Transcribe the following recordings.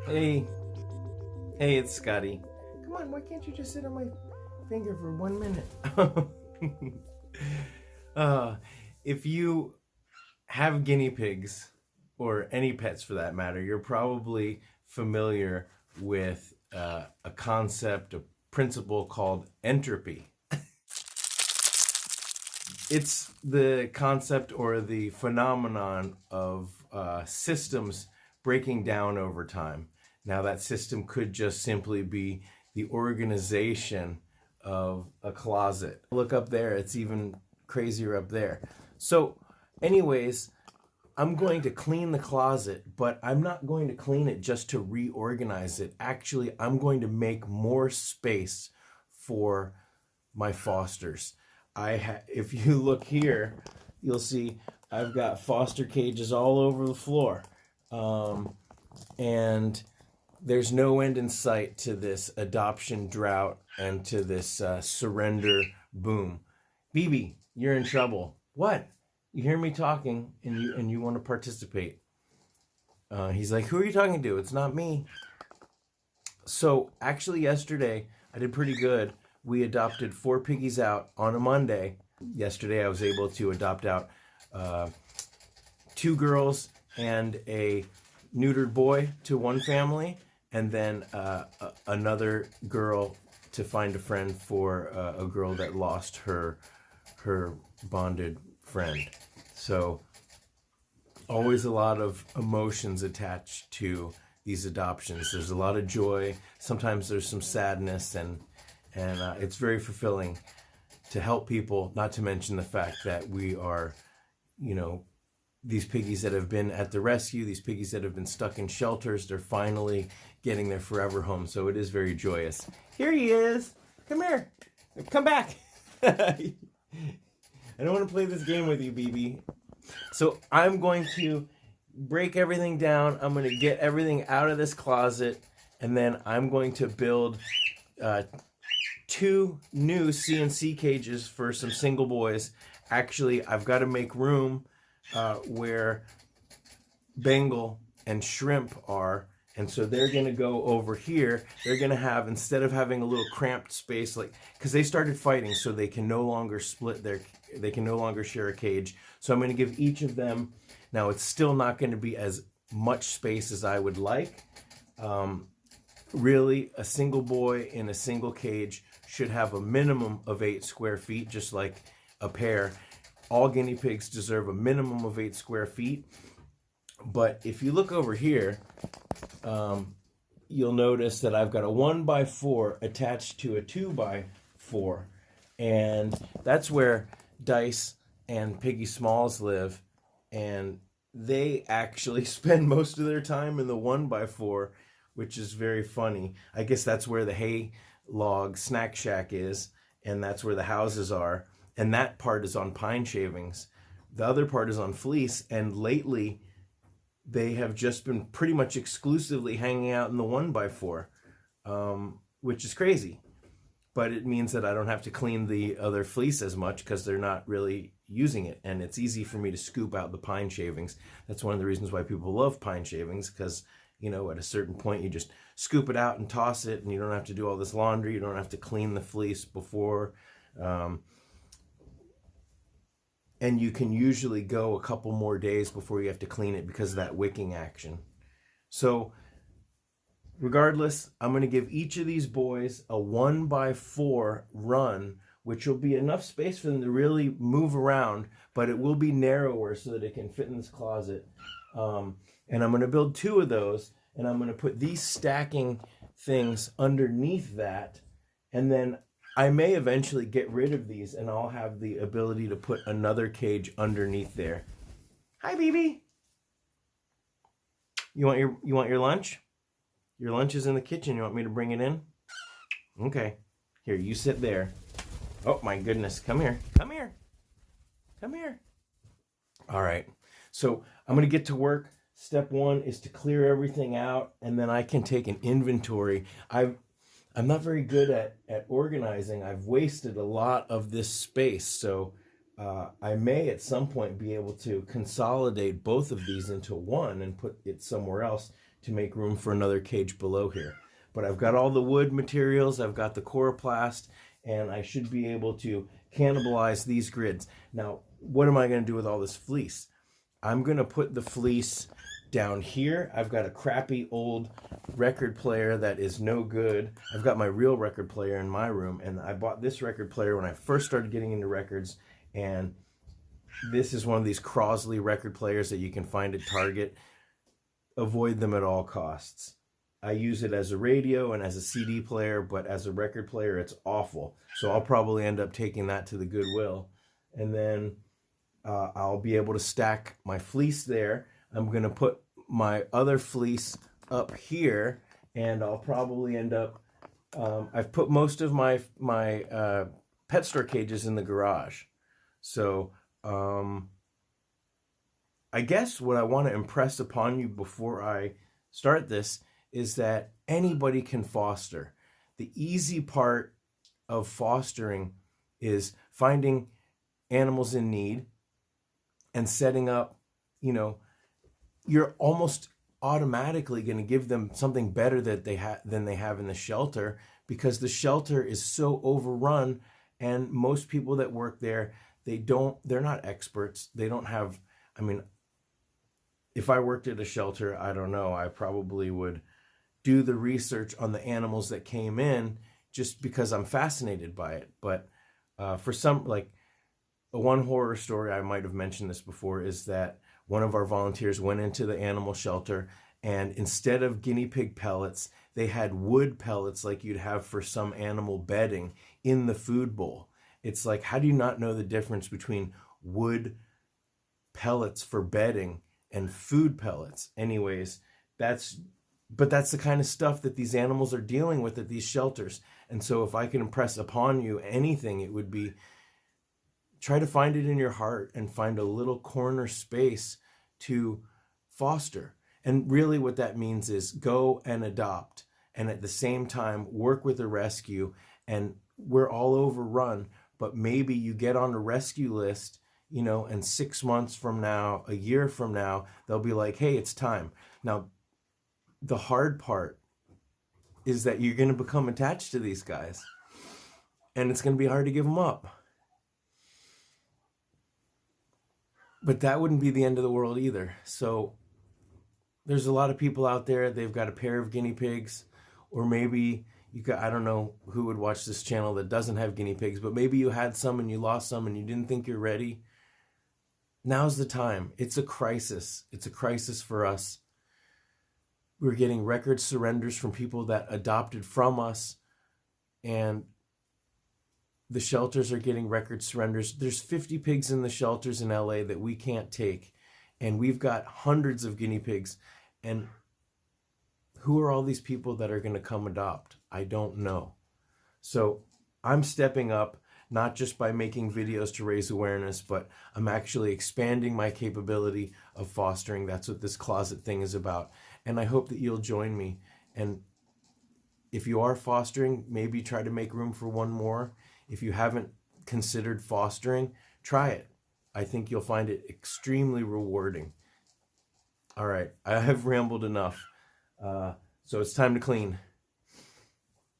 Hey, hey, it's Scotty. Come on, why can't you just sit on my finger for 1 minute? uh, if you have guinea pigs, or any pets for that matter, you're probably familiar with a concept, a principle called entropy. It's the concept or the phenomenon of systems breaking down over time. Now, that system could just simply be the organization of a closet. Look up there, it's even crazier up there. So, anyways, I'm going to clean the closet, but I'm not going to clean it just to reorganize it. Actually, I'm going to make more space for my fosters. If you look here, you'll see I've got foster cages all over the floor. And there's no end in sight to this adoption drought and to this surrender boom. BB, you're in trouble. What? You hear me talking and you want to participate. He's like, who are you talking to? It's not me. So actually yesterday I did pretty good. We adopted 4 piggies out on a Monday. Yesterday I was able to adopt out 2 girls and a neutered boy to one family, and then another girl to find a friend for a girl that lost her bonded friend. So always a lot of emotions attached to these adoptions. There's a lot of joy. Sometimes there's some sadness, and it's very fulfilling to help people, not to mention the fact that we are, these piggies that have been at the rescue, these piggies that have been stuck in shelters, they're finally getting their forever home. So it is very joyous. Here he is. Come here. Come back. I don't want to play this game with you, BB. So I'm going to break everything down. I'm going to get everything out of this closet, and then I'm going to build 2 new CNC cages for some single boys. Actually, I've got to make room where Bengal and Shrimp are, and so they're going to go over here. They're going to have, instead of having a little cramped space, like, because they started fighting, so they can no longer they can no longer share a cage. So I'm going to give each of them, now it's still not going to be as much space as I would like. Really, a single boy in a single cage should have a minimum of 8 square feet, just like a pair. All guinea pigs deserve a minimum of 8 square feet. But if you look over here, you'll notice that I've got a 1x4 attached to a 2x4. And that's where Dice and Piggy Smalls live. And they actually spend most of their time in the 1x4, which is very funny. I guess that's where the hay log snack shack is, and that's where the houses are. And that part is on pine shavings. The other part is on fleece, and lately they have just been pretty much exclusively hanging out in the 1x4, which is crazy. But it means that I don't have to clean the other fleece as much because they're not really using it. And it's easy for me to scoop out the pine shavings. That's one of the reasons why people love pine shavings, because, at a certain point you just scoop it out and toss it, and you don't have to do all this laundry. You don't have to clean the fleece before. And you can usually go a couple more days before you have to clean it because of that wicking action. So regardless, I'm going to give each of these boys a 1x4 run, which will be enough space for them to really move around, but it will be narrower so that it can fit in this closet. And I'm going to build 2 of those, and I'm going to put these stacking things underneath that, and then I may eventually get rid of these, and I'll have the ability to put another cage underneath there. Hi, BB. You want your lunch? Your lunch is in the kitchen. You want me to bring it in? Okay. Here, you sit there. Oh, my goodness. Come here. Come here. Come here. All right. So I'm going to get to work. Step 1 is to clear everything out, and then I can take an inventory. I'm not very good at organizing. I've wasted a lot of this space, so I may at some point be able to consolidate both of these into one and put it somewhere else, to make room for another cage below here. But I've got all the wood materials, I've got the coroplast, and I should be able to cannibalize these grids. Now, what am I going to do with all this fleece? I'm going to put the fleece down here. I've got a crappy old record player that is no good. I've got my real record player in my room, and I bought this record player when I first started getting into records, and this is one of these Crosley record players that you can find at Target. Avoid them at all costs. I use it as a radio and as a CD player, but as a record player, it's awful. So I'll probably end up taking that to the Goodwill, and then I'll be able to stack my fleece there. I'm going to put my other fleece up here, and I'll probably end up, I've put most of my pet store cages in the garage. So I guess what I want to impress upon you before I start this is that anybody can foster. The easy part of fostering is finding animals in need and setting up, you're almost automatically going to give them something better than they have in the shelter, because the shelter is so overrun, and most people that work there, they're not experts. They don't have, if I worked at a shelter, I don't know, I probably would do the research on the animals that came in just because I'm fascinated by it. But for some, like one horror story, I might have mentioned this before, is that one of our volunteers went into the animal shelter, and instead of guinea pig pellets, they had wood pellets like you'd have for some animal bedding in the food bowl. It's like, how do you not know the difference between wood pellets for bedding and food pellets? Anyways, that's the kind of stuff that these animals are dealing with at these shelters. And so if I can impress upon you anything, it would be, try to find it in your heart and find a little corner space to foster. And really what that means is go and adopt, and at the same time work with a rescue. And we're all overrun, but maybe you get on a rescue list, and 6 months from now, a year from now, they'll be like, hey, it's time. Now, the hard part is that you're going to become attached to these guys, and it's going to be hard to give them up. But that wouldn't be the end of the world either. So there's a lot of people out there, they've got a pair of guinea pigs, or maybe I don't know who would watch this channel that doesn't have guinea pigs, but maybe you had some and you lost some and you didn't think you're ready. Now's the time. It's a crisis. It's a crisis for us. We're getting record surrenders from people that adopted from us, and the shelters are getting record surrenders. There's 50 pigs in the shelters in LA that we can't take, and we've got hundreds of guinea pigs. And who are all these people that are going to come adopt? I don't know. So I'm stepping up, not just by making videos to raise awareness, but I'm actually expanding my capability of fostering. That's what this closet thing is about. And I hope that you'll join me. And if you are fostering, maybe try to make room for one more. If you haven't considered fostering, try it. I think you'll find it extremely rewarding. All right, I have rambled enough. So it's time to clean.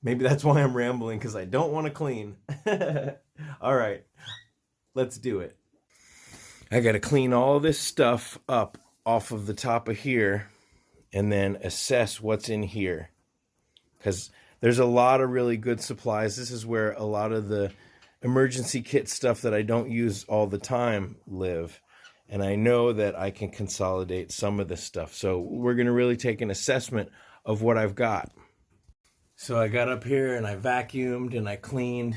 Maybe that's why I'm rambling, because I don't want to clean. All right, let's do it. I got to clean all this stuff up off of the top of here and then assess what's in here, because there's a lot of really good supplies. This is where a lot of the emergency kit stuff that I don't use all the time live. And I know that I can consolidate some of this stuff. So we're going to really take an assessment of what I've got. So I got up here and I vacuumed and I cleaned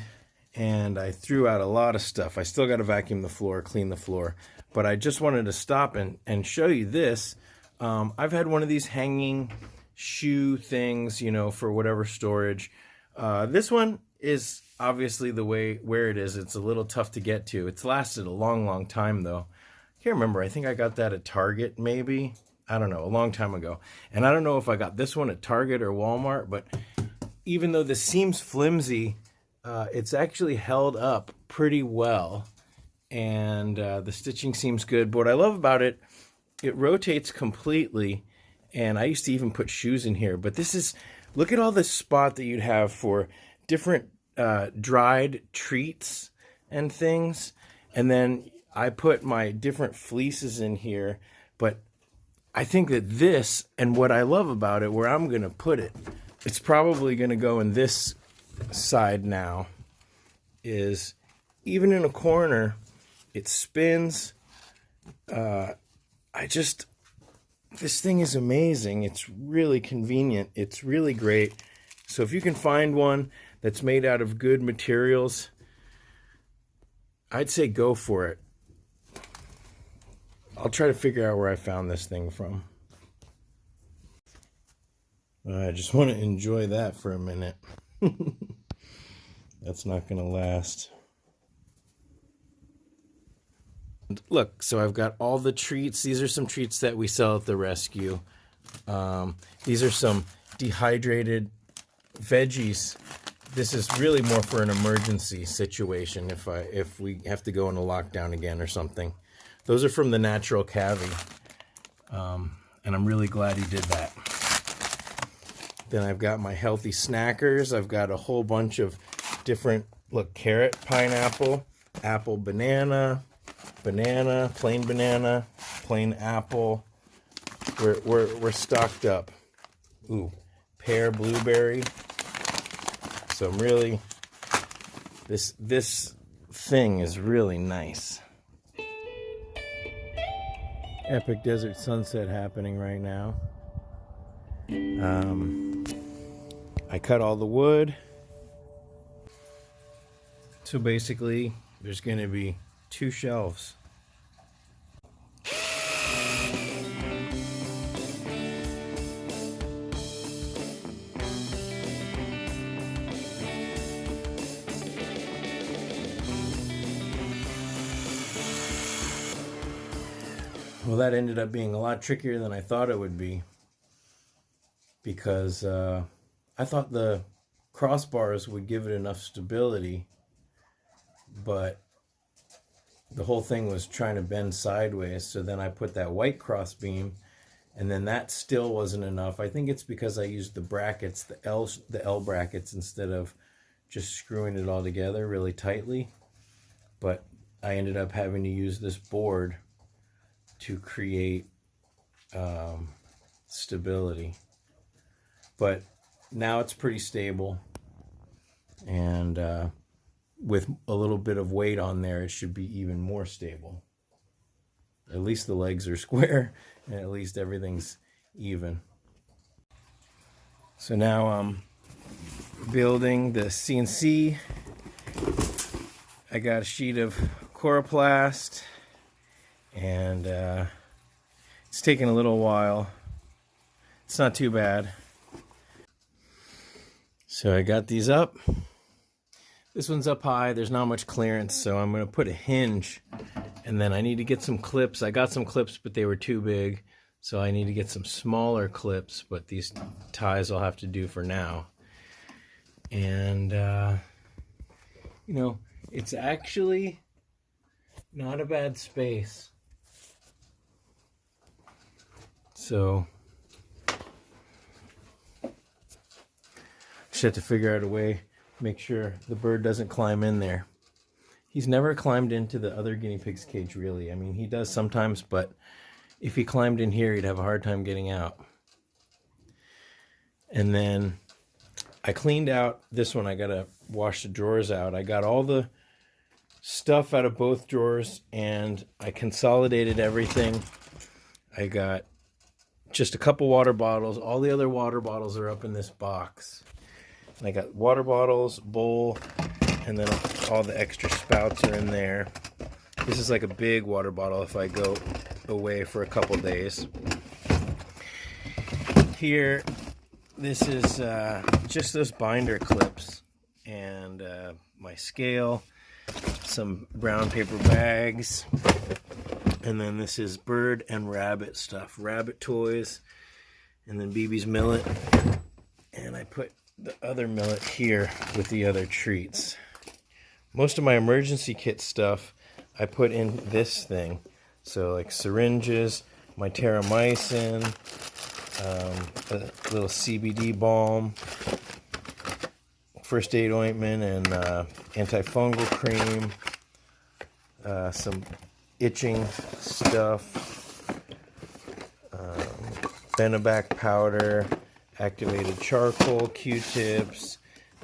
and I threw out a lot of stuff. I still got to vacuum the floor, clean the floor. But I just wanted to stop and show you this. I've had one of these hanging shoe things, for whatever storage. This one is obviously where it is. It's a little tough to get to. It's lasted a long, long time though. I can't remember. I think I got that at Target maybe. I don't know, a long time ago. And I don't know if I got this one at Target or Walmart, but even though this seems flimsy, it's actually held up pretty well. And the stitching seems good. But what I love about it, it rotates completely. And I used to even put shoes in here. But this is, look at all this spot that you'd have for different dried treats and things. And then I put my different fleeces in here. But I think that this, and what I love about it, where I'm going to put it, it's probably going to go in this side now, is even in a corner, it spins. This thing is amazing. It's really convenient. It's really great. So if you can find one that's made out of good materials, I'd say go for it. I'll try to figure out where I found this thing from. I just want to enjoy that for a minute. That's not going to last. Look, so I've got all the treats. These are some treats that we sell at the rescue. These are some dehydrated veggies. This is really more for an emergency situation if we have to go into lockdown again or something. Those are from the Natural Cavi, and I'm really glad he did that. Then I've got my healthy snackers. I've got a whole bunch of different, look, carrot, pineapple, apple, banana, plain apple. We're stocked up. Ooh, pear, blueberry. So I'm really, this thing is really nice. Epic desert sunset happening right now. I cut all the wood. So basically, there's going to be 2 shelves. Well, that ended up being a lot trickier than I thought it would be, because I thought the crossbars would give it enough stability, but the whole thing was trying to bend sideways. So then I put that white cross beam, and then that still wasn't enough. I think it's because I used the brackets, the L brackets, instead of just screwing it all together really tightly. But I ended up having to use this board to create stability. But now it's pretty stable, and with a little bit of weight on there, it should be even more stable. At least the legs are square, and at least everything's even. So now I'm building the CNC. I got a sheet of Coroplast, and it's taking a little while. It's not too bad. So I got these up. This one's up high. There's not much clearance, so I'm going to put a hinge, and then I need to get some clips. I got some clips, but they were too big, so I need to get some smaller clips, but these ties I'll have to do for now. And, you know, it's actually not a bad space. So just have to figure out a way, make sure the bird doesn't climb in there. He's never climbed into the other guinea pig's cage, really. I mean, he does sometimes, but if he climbed in here, he'd have a hard time getting out. And then I cleaned out this one. I gotta wash the drawers out. I got all the stuff out of both drawers, and I consolidated everything. I got just a couple water bottles. All the other water bottles are up in this box. And I got water bottles, bowl, and then all the extra spouts are in there. This is like a big water bottle if I go away for a couple days. Here, this is just those binder clips, and my scale, some brown paper bags, and then this is bird and rabbit stuff, rabbit toys, and then BB's millet, and I put the other millet here with the other treats. Most of my emergency kit stuff I put in this thing, so like syringes, my terramycin, a little CBD balm, first aid ointment, and antifungal cream, some itching stuff, Benebac powder, activated charcoal, Q-tips.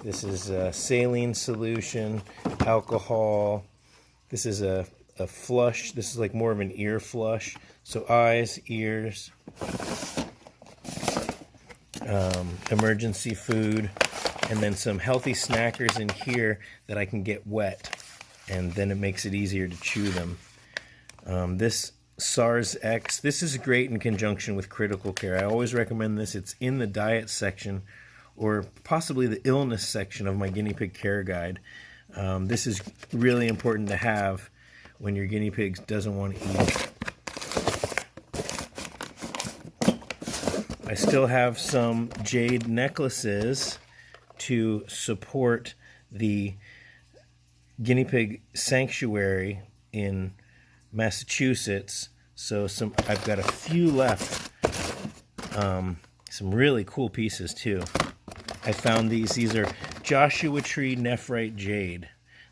This is a saline solution, alcohol. This is a flush. This is like more of an ear flush. So eyes, ears, emergency food, and then some healthy snackers in here that I can get wet, and then it makes it easier to chew them. This SARS X, this is great in conjunction with critical care. I always recommend this. It's in the diet section or possibly the illness section of my guinea pig care guide. This is really important to have when your guinea pig doesn't want to eat. I still have some Jade Necklaces to support the guinea pig sanctuary in Massachusetts. So I've got a few left. Some really cool pieces too. I found these. These are Joshua Tree Nephrite Jade.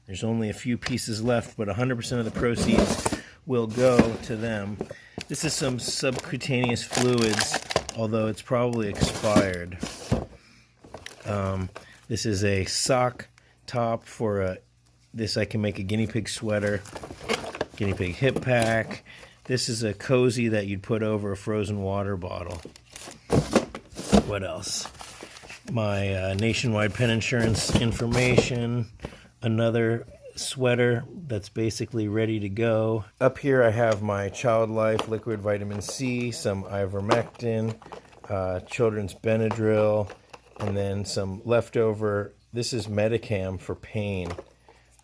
There's only a few pieces left, but 100% of the proceeds will go to them. This is some subcutaneous fluids, although it's probably expired. This is a sock top for this. I can make a guinea pig sweater, guinea pig hip pack. This is a cozy that you'd put over a frozen water bottle. What else? My nationwide pet insurance information. Another sweater that's basically ready to go. Up here I have my Child Life liquid vitamin C, some ivermectin, children's Benadryl, and then some leftover. This is Medicam for pain.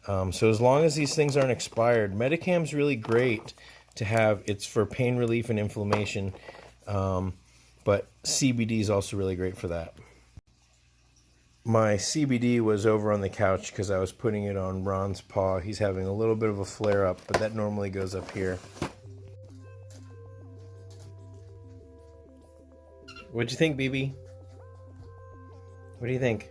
So as long as these things aren't expired, Medicam's really great to have. It's for pain relief and inflammation, but CBD is also really great for that. My CBD was over on the couch because I was putting it on Ron's paw. He's having a little bit of a flare-up, but that normally goes up here. What'd you think, BB? What do you think?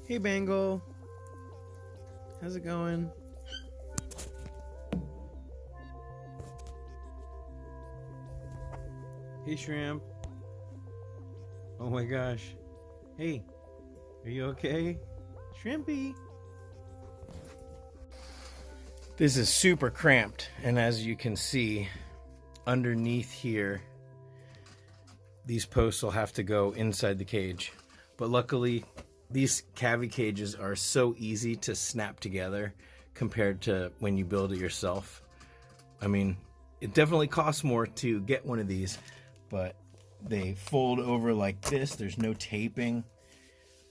Hey, Bangle. How's it going? Hey, Shrimp. Oh my gosh. Hey, are you okay? Shrimpy. This is super cramped, and as you can see, underneath here, these posts will have to go inside the cage. But luckily, these cavity cages are so easy to snap together compared to when you build it yourself. I mean, it definitely costs more to get one of these, but they fold over like this. There's no taping,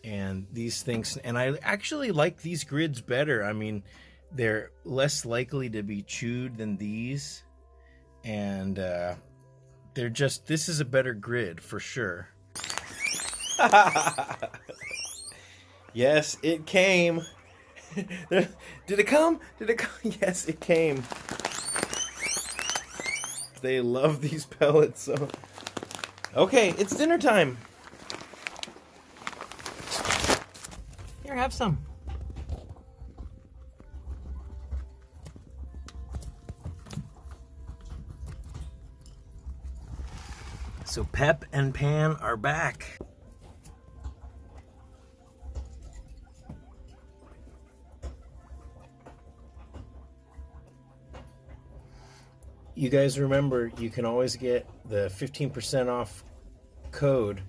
and these things, and I actually like these grids better. I mean, they're less likely to be chewed than these, and they're just, this is a better grid for sure. Yes, it came. Did it come? Did it come? Yes, it came. They love these pellets. So, okay, it's dinner time. Here, have some. So Pep and Pan are back. You guys remember, you can always get the 15% off code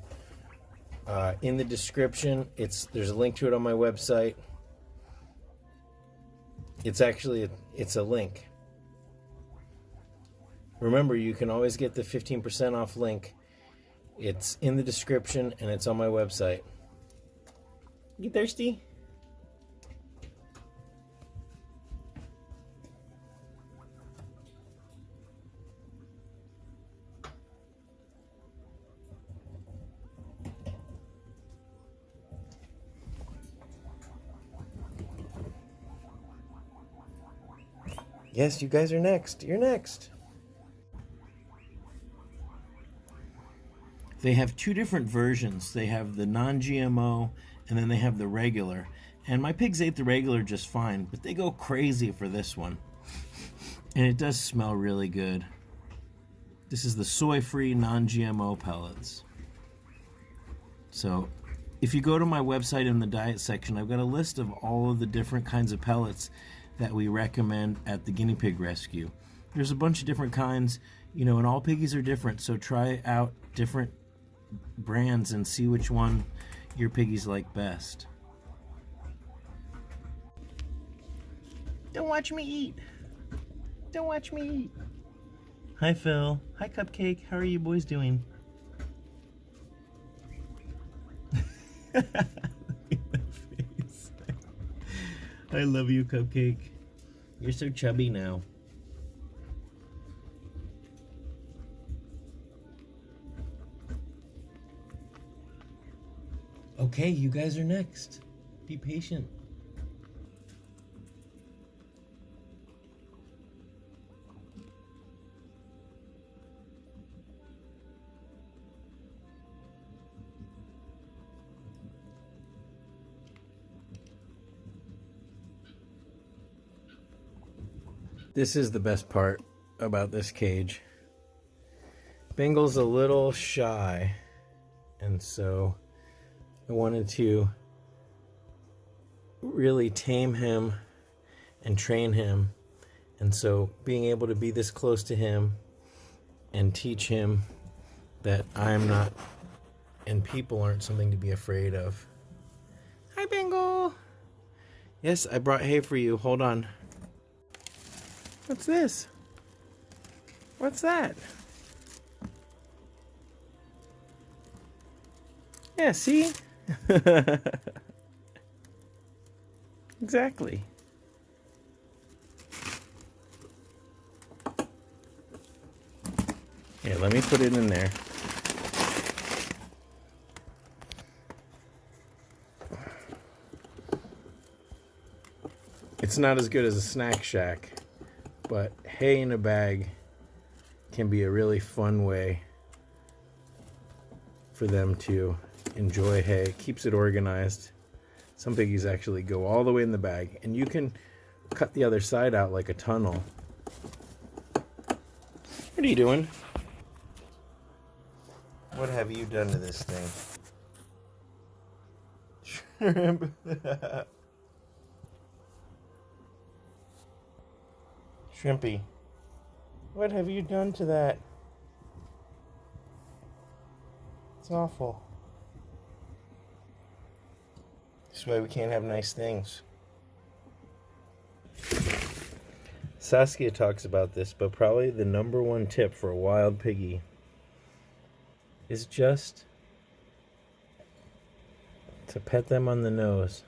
in the description. There's a link to it on my website. It's actually it's a link. Remember, you can always get the 15% off link. It's in the description and it's on my website. You thirsty? Yes, you guys are next. You're next. They have two different versions. They have the non-GMO and then they have the regular. And my pigs ate the regular just fine, but they go crazy for this one. And it does smell really good. This is the soy-free non-GMO pellets. So if you go to my website in the diet section, I've got a list of all of the different kinds of pellets that we recommend at the Guinea Pig Rescue. There's a bunch of different kinds, you know, and all piggies are different, so try out different brands and see which one your piggies like best. Don't watch me eat. Don't watch me eat. Hi, Phil. Hi, Cupcake. How are you boys doing? Look at the face. I love you, Cupcake. You're so chubby now. Okay, you guys are next. Be patient. This is the best part about this cage. Bengal's a little shy, and so I wanted to really tame him and train him. And so being able to be this close to him and teach him that I'm not and people aren't something to be afraid of. Hi, Bengal. Yes, I brought hay for you. Hold on. What's this? What's that? Yeah, see? Exactly. Here, let me put it in there. It's not as good as a snack shack, but hay in a bag can be a really fun way for them to enjoy hay. It keeps it organized. Some piggies actually go all the way in the bag, and you can cut the other side out like a tunnel. What are you doing? What have you done to this thing? Shrimp. Shrimpy, what have you done to that? It's awful. This is why we can't have nice things. Saskia talks about this, but probably the number one tip for a wild piggy is just to pet them on the nose.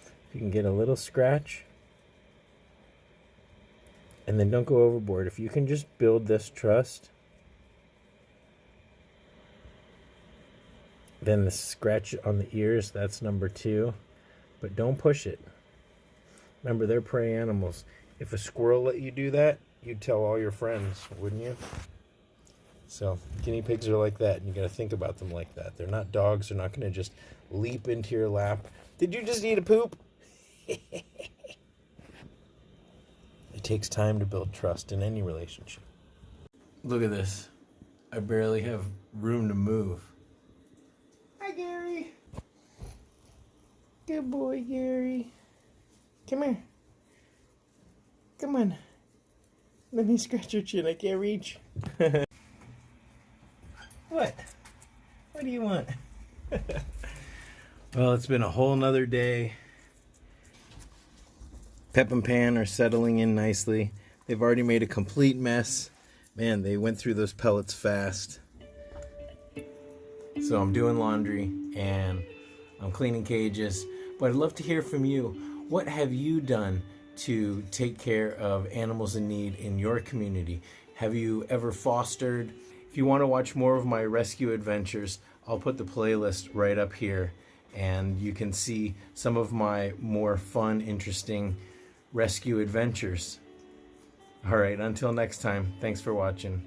If you can get a little scratch, and then don't go overboard. If you can just build this trust, then the scratch on the ears, that's number 2. But don't push it. Remember, they're prey animals. If a squirrel let you do that, you'd tell all your friends, wouldn't you? So guinea pigs are like that, and you got to think about them like that. They're not dogs. They're not going to just leap into your lap. Did you just eat a poop? It takes time to build trust in any relationship. Look at this. I barely have room to move. Hi, Gary. Good boy, Gary. Come here. Come on. Let me scratch your chin. I can't reach. What? What do you want? Well, it's been a whole nother day. Pep and Pan are settling in nicely. They've already made a complete mess. Man, they went through those pellets fast. So I'm doing laundry and I'm cleaning cages. But I'd love to hear from you. What have you done to take care of animals in need in your community? Have you ever fostered? If you want to watch more of my rescue adventures, I'll put the playlist right up here. And you can see some of my more fun, interesting rescue adventures. All right, until next time, thanks for watching.